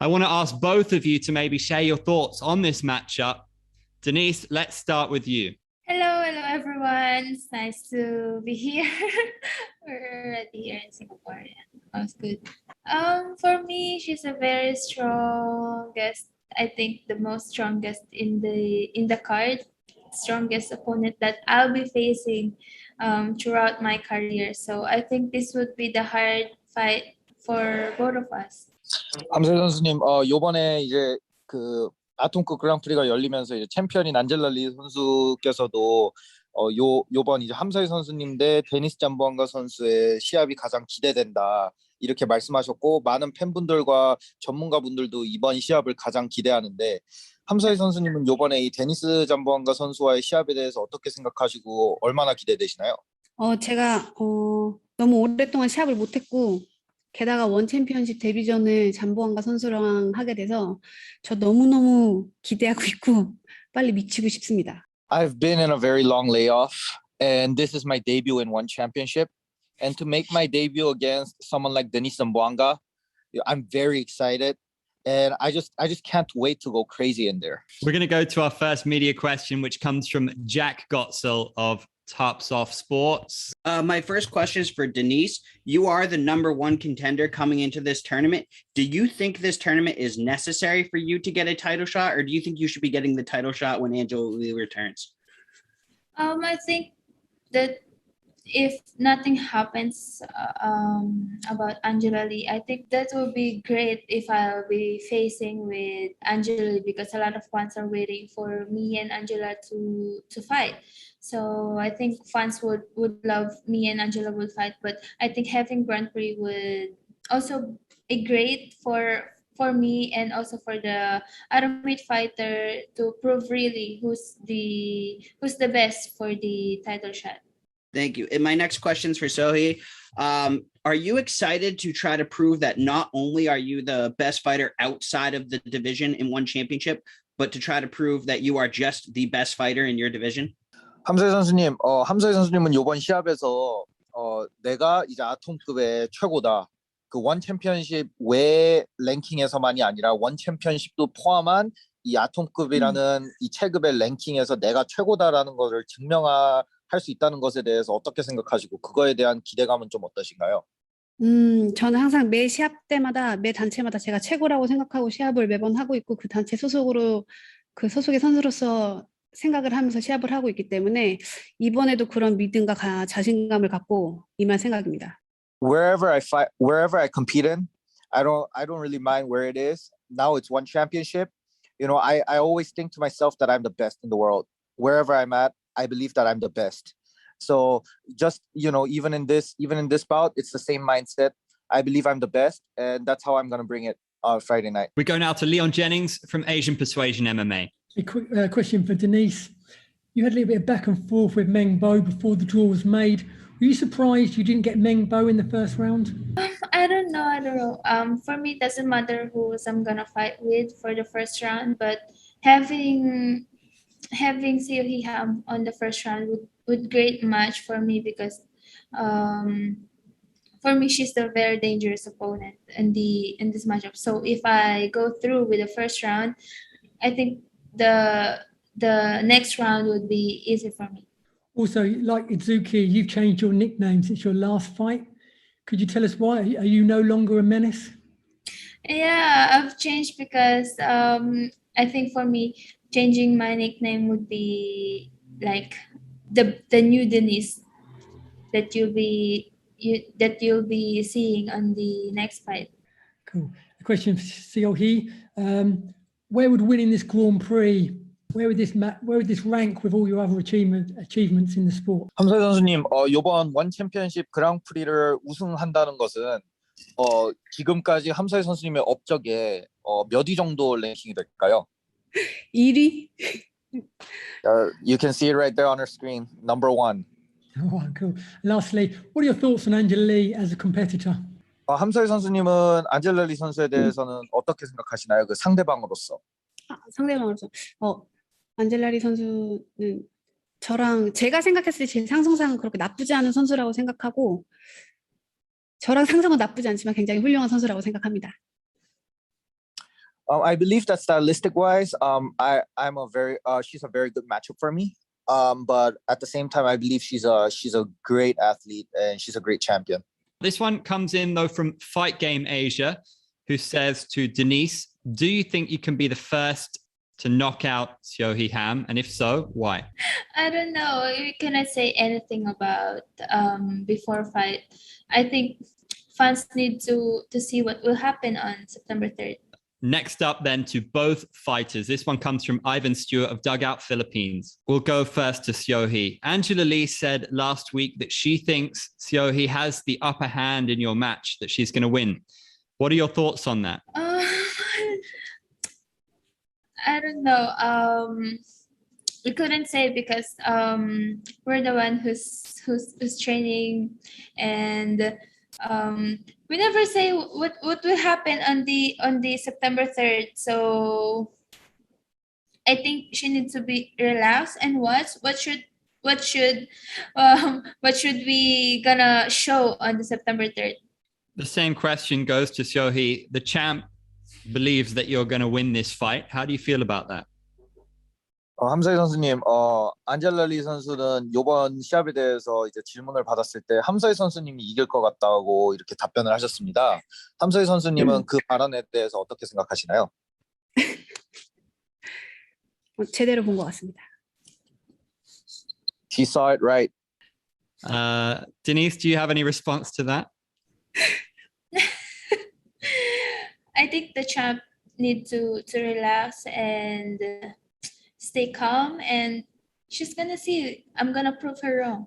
I want to ask both of you to maybe share your thoughts on this matchup. Denice, let's start with you. Hello everyone. It's nice to be here. We're already here in Singapore. Yeah, that was good. For me, she's a very strongest. I think the most strongest in the card, strongest opponent that I'll be facing throughout my career. So I think this would be the hard fight for both of us. 함세 선수님, 요번에 이제 그 아톰급 그랑프리가 열리면서 이제 챔피언인 안젤라리 선수께서도 요번 이제 함서희 선수님 대 데니스 잠보안가 선수의 시합이 가장 기대된다 이렇게 말씀하셨고 많은 팬분들과 전문가분들도 이번 시합을 가장 기대하는데 함서희 선수님은 요번에 이 데니스 잠보안가 선수와의 시합에 대해서 어떻게 생각하시고 얼마나 기대되시나요? 제가 너무 오랫동안 시합을 못했고 게다가 원 챔피언십 데뷔전을 잠보안가 선수랑 하게 돼서 저 너무너무 기대하고 있고 빨리 미치고 싶습니다. I've been in a very long layoff and this is my debut in one championship and to make my debut against someone like Denice Zamboanga, I'm very excited and I just can't wait to go crazy in there. We're going to go to our first media question, which comes from Jack Gotzel of Tops Off Sports. My first question is for Denice. You are the #1 contender coming into this tournament. Do you think this tournament is necessary for you to get a title shot, or do you think you should be getting the title shot when Angela Lee returns? I think that if nothing happens about Angela Lee, I think that would be great if I'll be facing with Angela Lee because a lot of fans are waiting for me and Angela to fight. So I think fans would love me and Angela would fight, but I think having Grand Prix would also be great for me and also for the Atomweight fighter to prove really who's the best for the title shot. Thank you. And my next question is for Seo Hee. Are you excited to try to prove that not only are you the best fighter outside of the division in one championship, but to try to prove that you are just the best fighter in your division? 함서희 선수님, 함서희 선수님은 이번 시합에서 내가 이제 아톰급의 최고다. 그 원 챔피언십 외 랭킹에서만이 아니라 원 챔피언십도 포함한 이 아톰급이라는 이 체급의 랭킹에서 내가 최고다라는 것을 증명할 수 있다는 것에 대해서 어떻게 생각하시고 그거에 대한 기대감은 좀 어떠신가요? 저는 항상 매 시합 때마다 매 단체마다 제가 최고라고 생각하고 시합을 매번 하고 있고 그 단체 소속으로 그 소속의 선수로서 생각을 하면서 시합을 하고 있기 때문에 이번에도 그런 믿음과 자신감을 갖고 임할 생각입니다. Wherever I compete in, I don't really mind where it is. Now it's one championship. You know, I always think to myself that I'm the best in the world. Wherever I'm at, I believe that I'm the best. So just, you know, even in this bout, it's the same mindset. I believe I'm the best, and that's how I'm going to bring it Friday night. We go now to Leon Jennings from Asian Persuasion MMA. A quick question for Denice. You had a little bit of back and forth with Meng Bo before the draw was made. Were you surprised you didn't get Meng Bo in the first round? I don't know. For me, it doesn't matter who I'm gonna fight with for the first round, but having Seo Hee Ham on the first round would great match for me because for me she's a very dangerous opponent in this matchup. So if I go through with the first round, I think the next round would be easy for me. Also, like Itsuki, you've changed your nickname since your last fight. Could you tell us why? Are you no longer a menace? Yeah, I've changed because I think for me changing my nickname would be like the new Denice that you'll be seeing on the next fight. Cool. A question for Seo Hee. Where would winning this Grand Prix, where would this rank with all your other achievements in the sport? 함서희 선수님, 이번 원 챔피언십 그랑프리를 우승한다는 것은 지금까지 함서희 선수님의 업적에 몇 위 정도 랭킹이 될까요? 1위? You can see it right there on our screen. #1. Oh, cool. Lastly, what are your thoughts on Angela Lee as a competitor? 함서희 선수님은 안젤라 리 선수에 대해서는 어떻게 생각하시나요? 그 상대방으로서. 상대방으로서. 안젤라 리 선수는 제가 생각했을 때 제 상성상은 그렇게 나쁘지 않은 선수라고 생각하고 저랑 상성은 나쁘지 않지만 굉장히 훌륭한 선수라고 생각합니다. I believe that stylistic wise, she's a very good matchup for me. But at the same time, I believe she's a great athlete and she's a great champion. This one comes in though from Fight Game Asia, who says to Denice, do you think you can be the first to knock out Seo Hee Ham? And if so, why? I don't know. We cannot say anything about before fight. I think fans need to see what will happen on September 3rd. Next up then to both fighters. This one comes from Ivan Stewart of Dugout Philippines. We'll go first to Seo Hee. Angela Lee said last week that she thinks Seo Hee has the upper hand in your match, that she's going to win. What are your thoughts on that? I don't know. We couldn't say because we're the one who's training, and we never say what will happen on the September 3rd. So I think she needs to be relaxed and watch what should we gonna show on the September 3rd. The same question goes to Seo Hee. The champ believes that you're going to win this fight. How do you feel about that? 함사위 선수님, 안젤라 리 선수는 이번 시합에 대해서 이제 질문을 받았을 때 함사위 선수님이 이길 것 같다고 이렇게 답변을 하셨습니다. 함사위 선수님은 그 발언에 대해서 어떻게 생각하시나요? 제대로 본 것 같습니다. She saw it right. Denice, do you have any response to that? I think the champ needs to relax and stay calm, and she's gonna see. I'm gonna prove her wrong.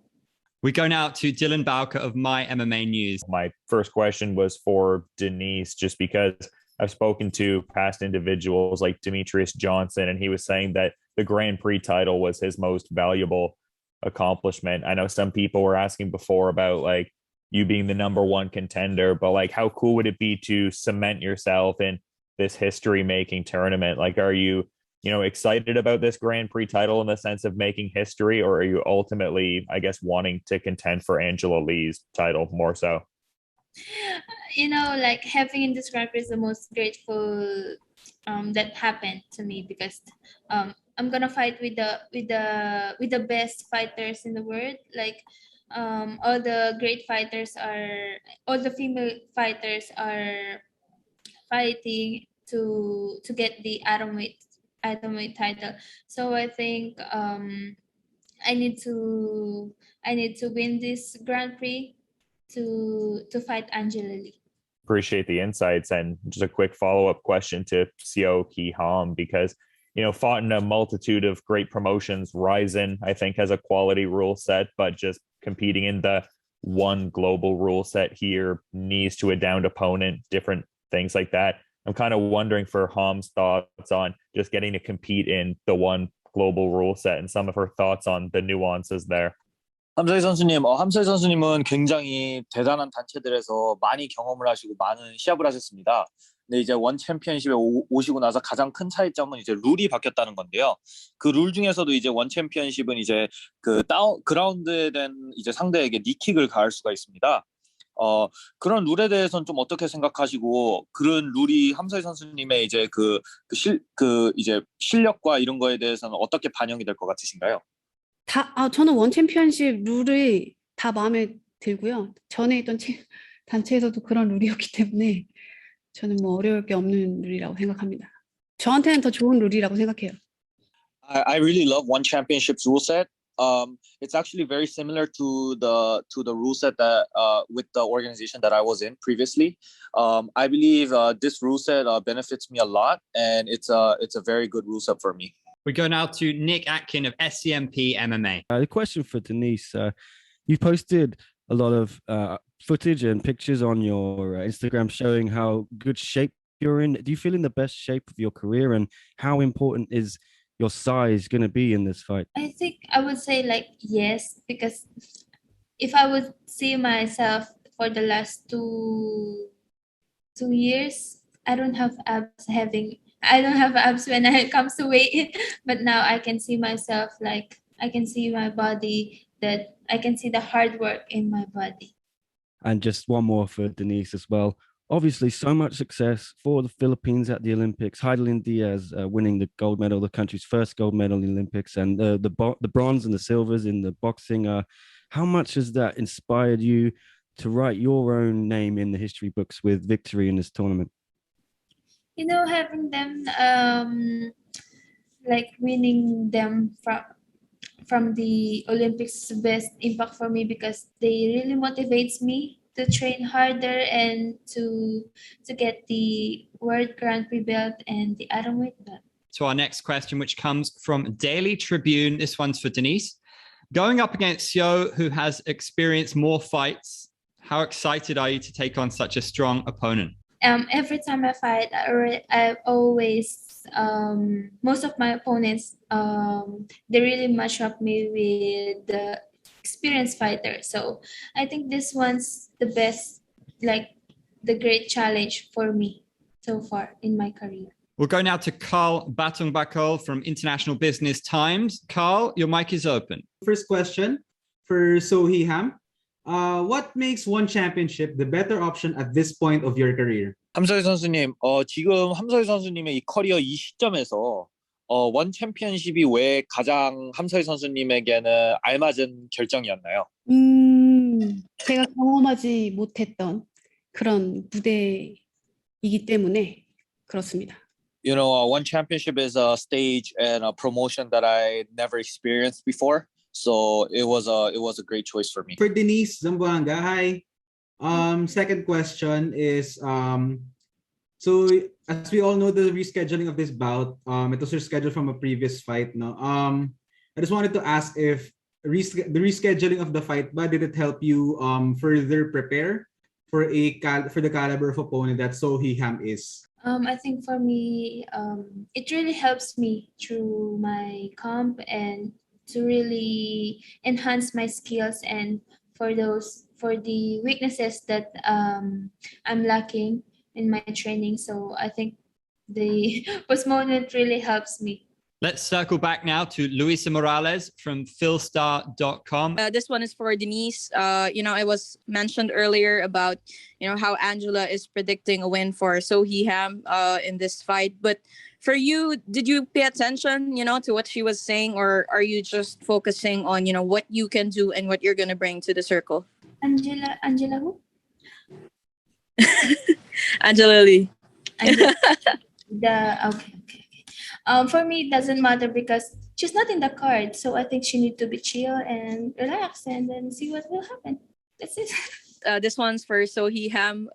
We go now to Dylan Bowker of My MMA News. My first question was for Denice, just because I've spoken to past individuals like Demetrius Johnson, and he was saying that the Grand Prix title was his most valuable accomplishment. I know some people were asking before about like you being the #1 contender, but like how cool would it be to cement yourself in this history-making tournament? Like, are you excited about this Grand Prix title in the sense of making history, or are you ultimately, I guess, wanting to contend for Angela Lee's title more so? Like having in this Grand Prix is the most grateful that happened to me, because I'm gonna fight with the best fighters in the world. Like all the female fighters are fighting to get the atomweight title. So I think I need to win this Grand Prix to fight Angela Lee. Appreciate the insights. And just a quick follow-up question to Seo Hee Ham, because fought in a multitude of great promotions. Ryzen, I think, has a quality rule set, but just competing in the one global rule set here, knees to a downed opponent, different things like that. I'm kind of wondering for Ham's thoughts on just getting to compete in the one global rule set and some of her thoughts on the nuances there. 함사위 선수님은 굉장히 대단한 단체들에서 많이 경험을 하시고 많은 시합을 하셨습니다. 근데 이제 원 챔피언십에 오시고 나서 가장 큰 차이점은 이제 룰이 바뀌었다는 건데요. 그 룰 중에서도 이제 원 챔피언십은 이제 그 그라운드에 된 이제 상대에게 니킥을 가할 수가 있습니다. 그런 룰에 대해서는 좀 어떻게 생각하시고, 그런 룰이 함사위 선수님의 이제 이제 실력과 이런 거에 대해서는 어떻게 반영이 될 것 같으신가요? 저는 원 챔피언십 룰이 다 마음에 들고요. 전에 있던 단체에서도 그런 룰이었기 때문에 저는 뭐 어려울 게 없는 룰이라고 생각합니다. 저한테는 더 좋은 룰이라고 생각해요. I really love one championship's rule set. It's actually very similar to the rule set that with the organization that I was in previously. I believe this rule set benefits me a lot, and it's a very good rule set for me. We go now to Nick Atkin of SCMP MMA. The question for Denice, you posted a lot of footage and pictures on your Instagram showing how good shape you're in. Do you feel in the best shape of your career, and how important is your size going to be in this fight? I think I would say like yes, because if I would see myself for the last two years, I don't have abs when it comes to weight, but now I can see myself, like I can see my body, that I can see the hard work in my body. And just one more for Denice as well. obviously so much success for the Philippines at the Olympics. Heidelin Diaz winning the gold medal, the country's first gold medal in the Olympics, and the bronze and the silvers in the boxing. How much has that inspired you to write your own name in the history books with victory in this tournament? You know, having them like winning them from the Olympics is the best impact for me because they really motivates me to train harder and to get the World Grand Prix belt and the Atomweight belt. To our next question, which comes from Daily Tribune. This one's for Denice. Going up against Seo, who has experienced more fights, how excited are you to take on such a strong opponent? Every time I fight, I always most of my opponents they really match up me with the experienced fighter. So I think this one's the best, like the great challenge for me so far in my career. We'll go now to Carl Batungbakol from International Business Times. Carl, your mic is open. First question for Seo Hee Ham. What makes one championship the better option at this point of your career? 함서희 선수님, 지금 함서희 선수님의 이 커리어 이 시점에서 원 챔피언십이 왜 가장 함서희 선수님에게는 알맞은 결정이었나요? 제가 경험하지 못했던 그런 무대이기 때문에 그렇습니다. You know, one championship is a stage and a promotion that I never experienced before. So it was a great choice for me. For Denice Zamboanga, hi. Second question is, so as we all know, the rescheduling of this bout, it was rescheduled from a previous fight. No, I just wanted to ask if the rescheduling of the fight, but did it help you further prepare for the caliber of opponent that Seo Hee Ham is? I think for me, it really helps me through my comp and to really enhance my skills and for the weaknesses that I'm lacking in my training. So I think the postponement really helps me. Let's circle back now to Luisa Morales from philstar.com. This one is for Denice. It was mentioned earlier about, how Angela is predicting a win for Seo Hee Ham in this fight. But for you, did you pay attention, to what she was saying, or are you just focusing on, what you can do and what you're going to bring to the circle? Angela who? Angela Lee. Okay. For me, it doesn't matter because she's not in the card. So I think she needs to be chill and relax and then see what will happen. That's it. This one's for Seo Hee Ham.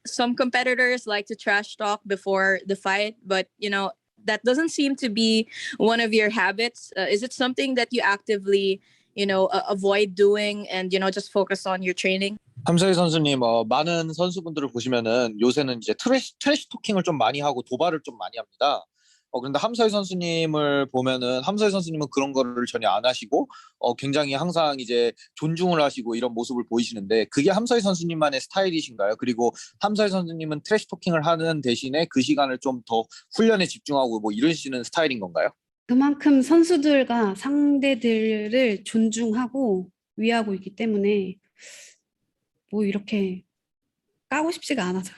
Some competitors like to trash talk before the fight, but, that doesn't seem to be one of your habits. Is it something that you actively, avoid doing and, just focus on your training? 함서희 선수님, 많은 선수분들을 보시면은 요새는 이제 트래시 토킹을 좀 많이 하고 도발을 좀 많이 합니다. 그런데 함서희 선수님을 보면은 함서희 선수님은 그런 거를 전혀 안 하시고 굉장히 항상 이제 존중을 하시고 이런 모습을 보이시는데 그게 함서희 선수님만의 스타일이신가요? 그리고 함서희 선수님은 트래시 토킹을 하는 대신에 그 시간을 좀 더 훈련에 집중하고 뭐 이러시는 스타일인 건가요? 그만큼 선수들과 상대들을 존중하고 위하고 있기 때문에 뭐 이렇게 까고 싶지가 않아서.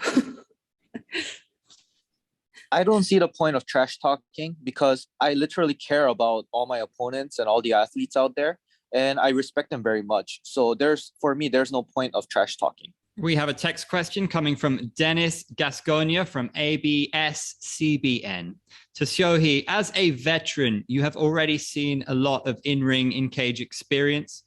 I don't see the point of trash talking because I literally care about all my opponents and all the athletes out there, and I respect them very much. So for me, there's no point of trash talking. We have a text question coming from Dennis Gasconia from ABS-CBN. To Seo Hee, as a veteran, you have already seen a lot of in-ring, in-cage experience.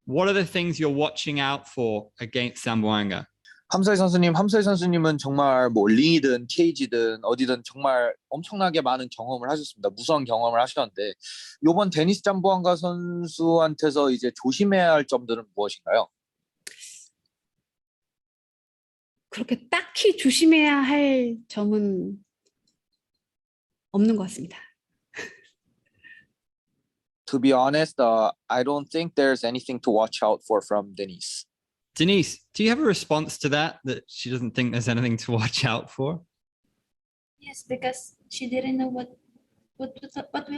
What are the things you're watching out for against Zamboanga? 함서희 선수님은 정말 뭐 링이든 케이지든 어디든 정말 엄청나게 많은 경험을 하셨습니다. 무수한 경험을 하셨는데 이번 데니스 잠보앙가 선수한테서 이제 조심해야 할 점들은 무엇인가요? 그렇게 딱히 조심해야 할 점은 없는 것 같습니다. To be honest, I don't think there's anything to watch out for from Denice. Denice, do you have a response to that she doesn't think there's anything to watch out for? Yes, because she didn't know what will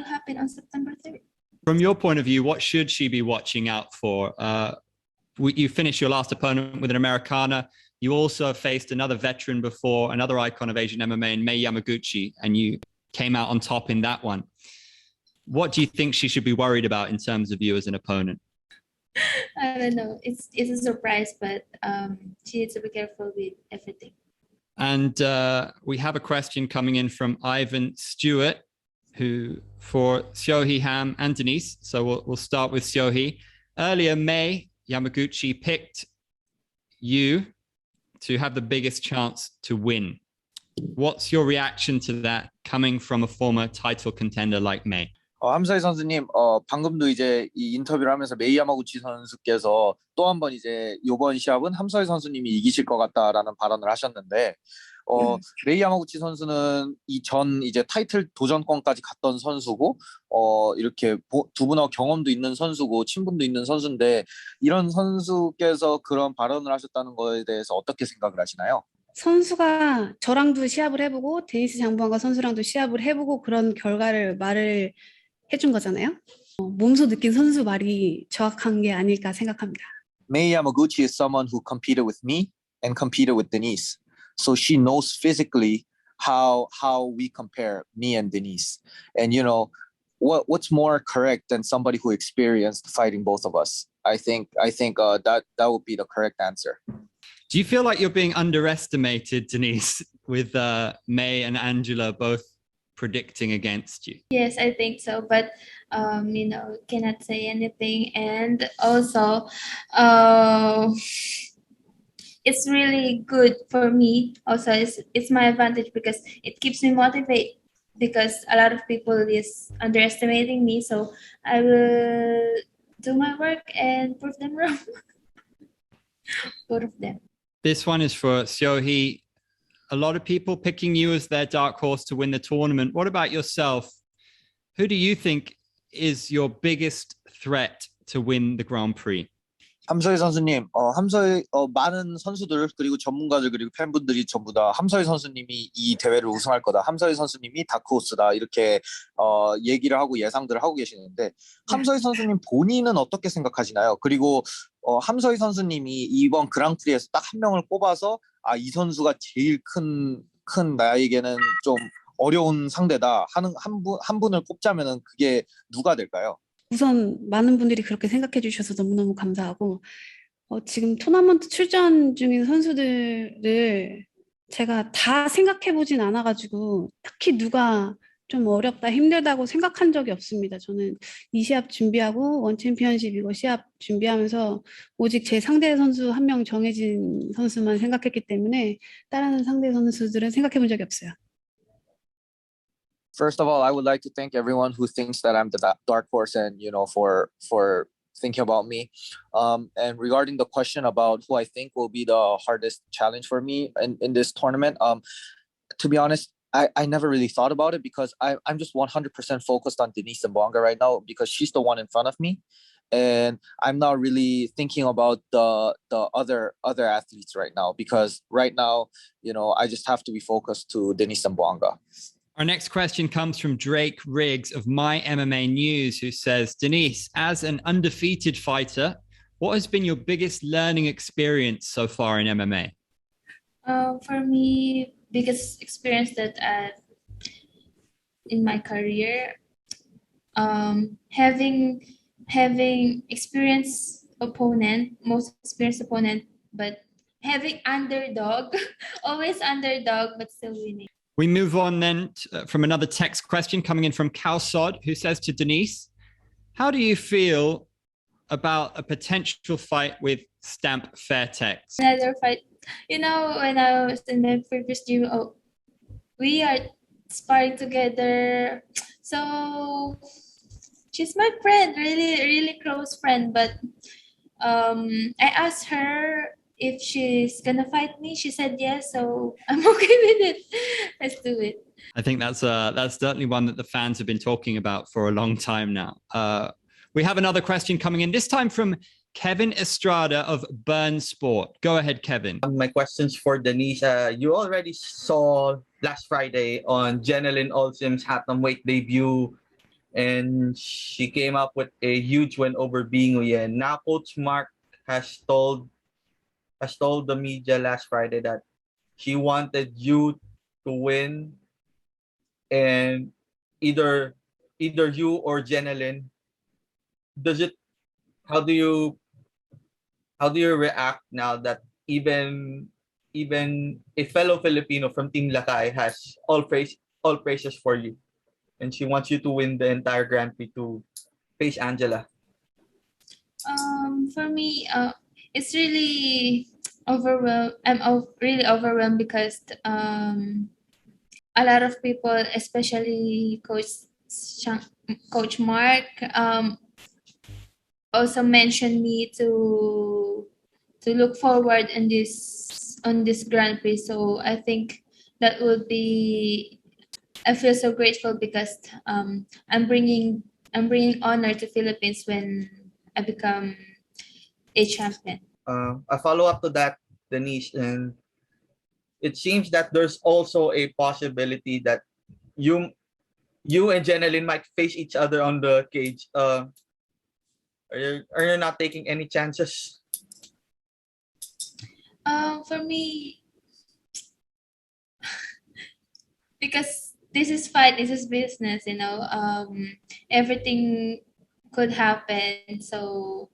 happen on September 3rd. From your point of view, what should she be watching out for? You finished your last opponent with an Americana. You also faced another veteran before, another icon of Asian MMA in Mei Yamaguchi, and you came out on top in that one. What do you think she should be worried about in terms of you as an opponent? I don't know. It's a surprise, but she needs to be careful with everything. And we have a question coming in from Ivan Stewart, who for Seo Hee Ham and Denice. So we'll start with Seo Hee. Earlier, Mei Yamaguchi picked you to have the biggest chance to win. What's your reaction to that coming from a former title contender like Mei? 함사이 선수님, 방금도 이제 이 인터뷰를 하면서 메이 야마구치 선수께서 또 한 번 이제 이번 시합은 함사이 선수님이 이기실 것 같다라는 발언을 하셨는데, 메이 야마구치 선수는 이전 이제 타이틀 도전권까지 갔던 선수고, 이렇게 두 분하고 경험도 있는 선수고 친분도 있는 선수인데 이런 선수께서 그런 발언을 하셨다는 거에 대해서 어떻게 생각을 하시나요? 선수가 저랑도 시합을 해보고 데니스 장부왕과 선수랑도 시합을 해보고 그런 결과를 말을 해준 거잖아요. 몸소 느낀 선수 말이 정확한 게 아닐까 생각합니다. Mei Yamaguchi is someone who competed with me and competed with Denice. So she knows physically how we compare, me and Denice. And you know, what's more correct than somebody who experienced fighting both of us? I think that would be the correct answer. Do you feel like you're being underestimated, Denice, with Mei and Angela both predicting against you? Yes, I think so, but you know, cannot say anything. And also, it's really good for me. Also, it's my advantage because it keeps me motivated. Because a lot of people is underestimating me, so I will do my work and prove them wrong. Both of them. This one is for Seo Hee. A lot of people picking you as their dark horse to win the tournament. What about yourself? Who do you think is your biggest threat to win the Grand Prix? 함서희 선수님, 함서희 많은 선수들 그리고 전문가들 그리고 팬분들이 전부 다 함서희 선수님이 이 대회를 우승할 거다. 함서희 선수님이 다크호스다. 이렇게 얘기를 하고 예상들을 하고 계시는데 함서희 선수님 본인은 어떻게 생각하시나요? 그리고 함서희 선수님이 이번 그랑프리에서 딱 한 명을 뽑아서 이 선수가 제일 큰 나에게는 좀 어려운 상대다 하는 한 분을 꼽자면은 그게 누가 될까요? 우선 많은 분들이 그렇게 생각해 주셔서 너무너무 감사하고 지금 토너먼트 출전 중인 선수들을 제가 다 생각해 보진 않아가지고 딱히 누가 좀 어렵다 힘들다고 생각한 적이 없습니다. 저는 이 시합 준비하고 원 챔피언십 이거 시합 준비하면서 오직 제 상대 선수 한 명 정해진 선수만 생각했기 때문에 다른 상대 선수들은 생각해 본 적이 없어요. First of all, I would like to thank everyone who thinks that I'm the dark horse and, you know, for thinking about me. And regarding the question about who I think will be the hardest challenge for me in this tournament, to be honest, I never really thought about it because I'm just 100% focused on Denice Zamboanga right now because she's the one in front of me. And I'm not really thinking about the other athletes right now because right now, you know, I just have to be focused to Denice Zamboanga. Our next question comes from Drake Riggs of My MMA News, who says, Denice, as an undefeated fighter, what has been your biggest learning experience so far in MMA? For me, biggest experience that in my career, having experienced opponent, most experienced opponent, but having underdog, always underdog, but still winning. We move on then from another text question coming in from Calsod, who says to Denice, how do you feel about a potential fight with Stamp Fairtex? Another fight. You know, when I was in the previous gym, we are sparring together. So she's my friend, really, really close friend. But I asked her if she's gonna fight me. She said yes, so I'm okay with it. Let's do it. I think that's certainly one that the fans have been talking about for a long time now. We have another question coming in, this time from Kevin Estrada of Burn Sport. Go ahead, Kevin. My question's for Denice. You already saw last Friday on Jenelyn Olsim's Atomweight debut, and she came up with a huge win over Bing Nguyen. Now Coach Mark has told has told the media last Friday that she wanted you to win, and either you or Jenelyn. Does it? How do you react now that even a fellow Filipino from Team Lakay has all praises for you, and she wants you to win the entire Grand Prix to face Angela? For me, it's really overwhelmed. Really overwhelmed because a lot of people, especially Coach Mark, also mentioned me to look forward on this Grand Prix. So I think that would be. I feel so grateful because I'm bringing honor to Philippines when I become a champion. A follow up to that, Denice, and it seems that there's also a possibility that you and Jenelyn might face each other on the cage. Are you not taking any chances? For me, because this is fight, this is business, everything could happen. So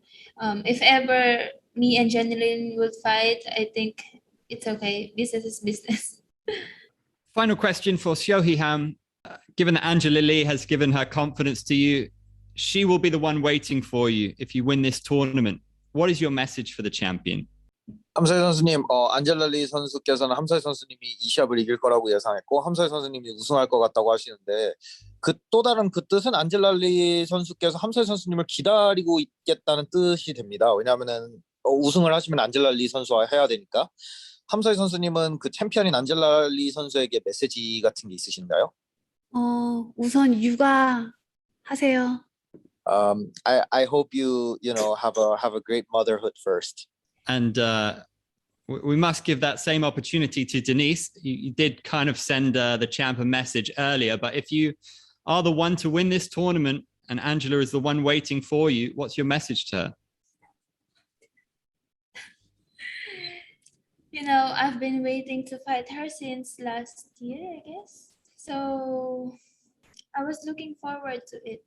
if ever me and Jenelyn would fight, I think it's okay. Business is business. Final question for Seo Hee Ham. Given that Angela Lee has given her confidence to you, she will be the one waiting for you if you win this tournament. What is your message for the champion? 함사위 선수님, 안젤라 리 선수께서는 함사위 선수님이 이 시합을 이길 거라고 예상했고 함사위 선수님이 우승할 것 같다고 하시는데 또 다른 그 뜻은 안젤라 리 선수께서 함사위 선수님을 기다리고 있겠다는 뜻이 됩니다. 왜냐하면은 우승을 하시면 안젤라 리 선수와 해야 되니까. 함사위 선수님은 그 챔피언인 안젤라 리 선수에게 메시지 같은 게 있으신가요? 우선 육아하세요. I hope you have a great motherhood first. And we must give that same opportunity to Denice. You did kind of send the champ a message earlier, but if you are the one to win this tournament and Angela is the one waiting for you, what's your message to her? I've been waiting to fight her since last year, I guess. So I was looking forward to it.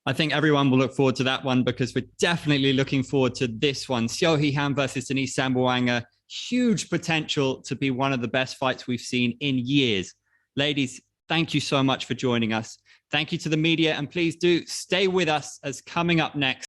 I think everyone will look forward to that one because we're definitely looking forward to this one. Seo Hee Ham versus Denice Zamboanga. Huge potential to be one of the best fights we've seen in years. Ladies, thank you so much for joining us. Thank you to the media, and please do stay with us as coming up next.